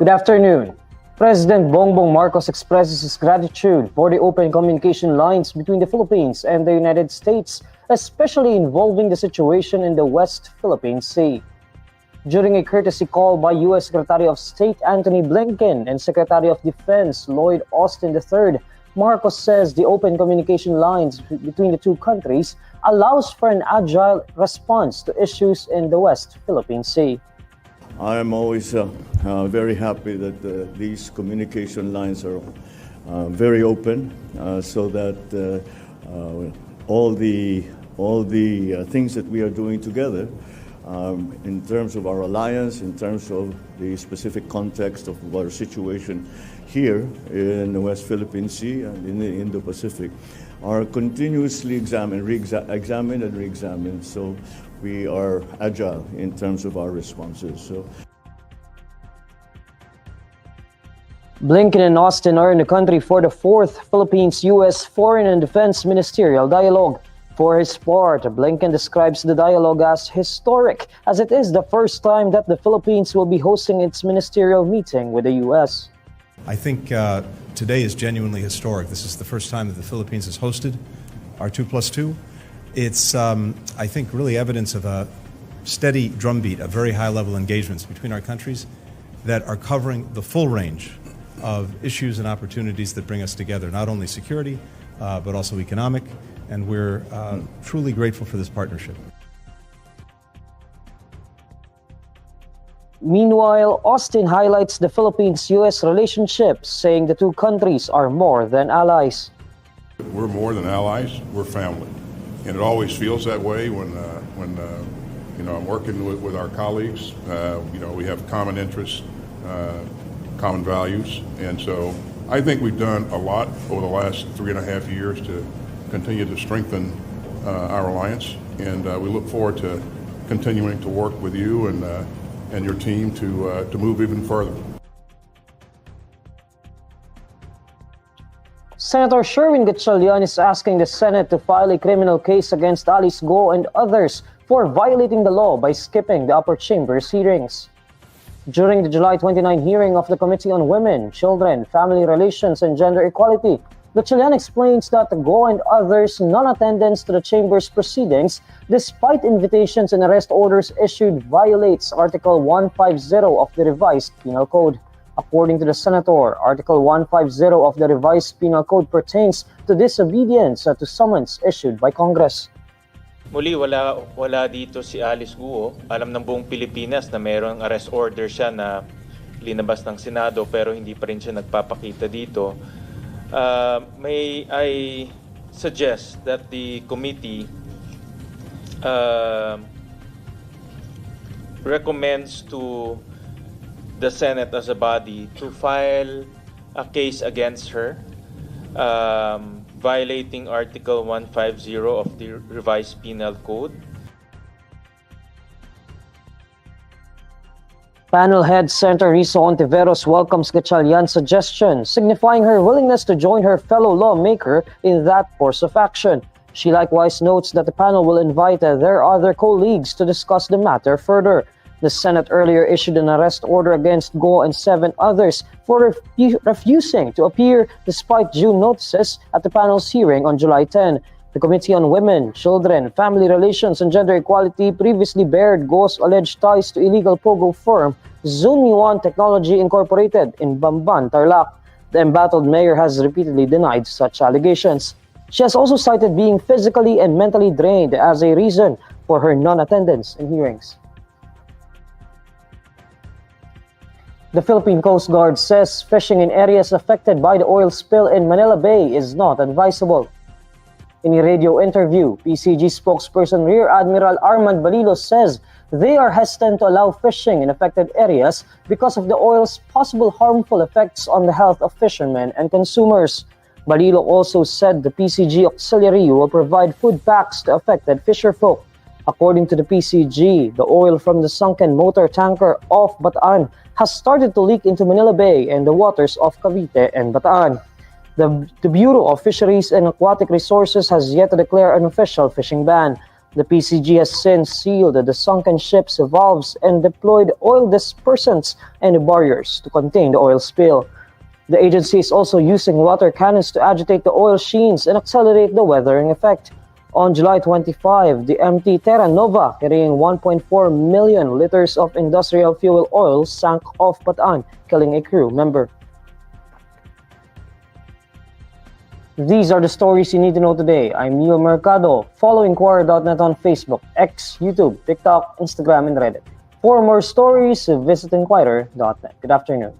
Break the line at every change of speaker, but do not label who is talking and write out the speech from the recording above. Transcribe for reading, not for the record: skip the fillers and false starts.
Good afternoon. President Bongbong Marcos expresses his gratitude for the open communication lines between the Philippines and the United States, especially involving the situation in the West Philippine Sea. During a courtesy call by U.S. Secretary of State Antony Blinken and Secretary of Defense Lloyd Austin III, Marcos says the open communication lines between the two countries allows for an agile response to issues in the West Philippine Sea.
I am always very happy that these communication lines are very open, so that all the things that we are doing together, in terms of our alliance, in terms of the specific context of our situation here in the West Philippine Sea and in the Indo-Pacific, are continuously examined and re-examined. So we are agile in terms of our responses.
Blinken and Austin are in the country for the fourth Philippines-U.S. Foreign and Defense Ministerial Dialogue. For his part, Blinken describes the dialogue as historic, as it is the first time that the Philippines will be hosting its ministerial meeting with the U.S.
I think today is genuinely historic. This is the first time that the Philippines has hosted our 2+2. It's, I think, really evidence of a steady drumbeat of very high-level engagements between our countries that are covering the full range of issues and opportunities that bring us together, not only security, but also economic, and we're truly grateful for this partnership.
Meanwhile, Austin highlights the Philippines-U.S. relationship, saying the two countries are more than allies.
We're more than allies, we're family. And it always feels that way when I'm working with our colleagues. We have common interests, common values, and so I think we've done a lot over the last 3.5 years to continue to strengthen our alliance, and we look forward to continuing to work with you and your team to move even further.
Senator Sherwin Gatchalian is asking the Senate to file a criminal case against Alice Go and others for violating the law by skipping the upper chamber's hearings. During the July 29 hearing of the Committee on Women, Children, Family Relations, and Gender Equality, Gatchalian explains that Go and others' non-attendance to the chamber's proceedings, despite invitations and arrest orders issued, violates Article 150 of the Revised Penal Code. According to the Senator, Article 150 of the Revised Penal Code pertains to disobedience to summons issued by Congress.
Muli, wala dito si Alice Guo. Alam ng buong Pilipinas na mayroong arrest order siya na linabas ng Senado pero hindi pa rin siya nagpapakita dito. May I suggest that the committee recommends to the Senate as a body to file a case against her, violating Article 150 of the Revised Penal Code.
Panel head Senator Risa Ontiveros welcomes Gatchalian's suggestion, signifying her willingness to join her fellow lawmaker in that course of action. She likewise notes that the panel will invite their other colleagues to discuss the matter further. The Senate earlier issued an arrest order against Go and 7 others for refusing to appear despite due notices at the panel's hearing on July 10. The Committee on Women, Children, Family Relations, and Gender Equality previously bared Go's alleged ties to illegal pogo firm Zuniwan Technology Incorporated in Bamban, Tarlac. The embattled mayor has repeatedly denied such allegations. She has also cited being physically and mentally drained as a reason for her non-attendance in hearings. The Philippine Coast Guard says fishing in areas affected by the oil spill in Manila Bay is not advisable. In a radio interview, PCG spokesperson Rear Admiral Armand Balilo says they are hesitant to allow fishing in affected areas because of the oil's possible harmful effects on the health of fishermen and consumers. Balilo also said the PCG auxiliary will provide food packs to affected fisherfolk. According to the PCG, the oil from the sunken motor tanker off Bataan has started to leak into Manila Bay and the waters of Cavite and Bataan. The Bureau of Fisheries and Aquatic Resources has yet to declare an official fishing ban. The PCG has since sealed the sunken ship's valves and deployed oil dispersants and barriers to contain the oil spill. The agency is also using water cannons to agitate the oil sheens and accelerate the weathering effect. On July 25, the MT Terra Nova, carrying 1.4 million liters of industrial fuel oil, sank off Bataan, killing a crew member. These are the stories you need to know today. I'm Neil Mercado. Follow INQUIRER.net on Facebook, X, YouTube, TikTok, Instagram, and Reddit. For more stories, visit INQUIRER.net. Good afternoon.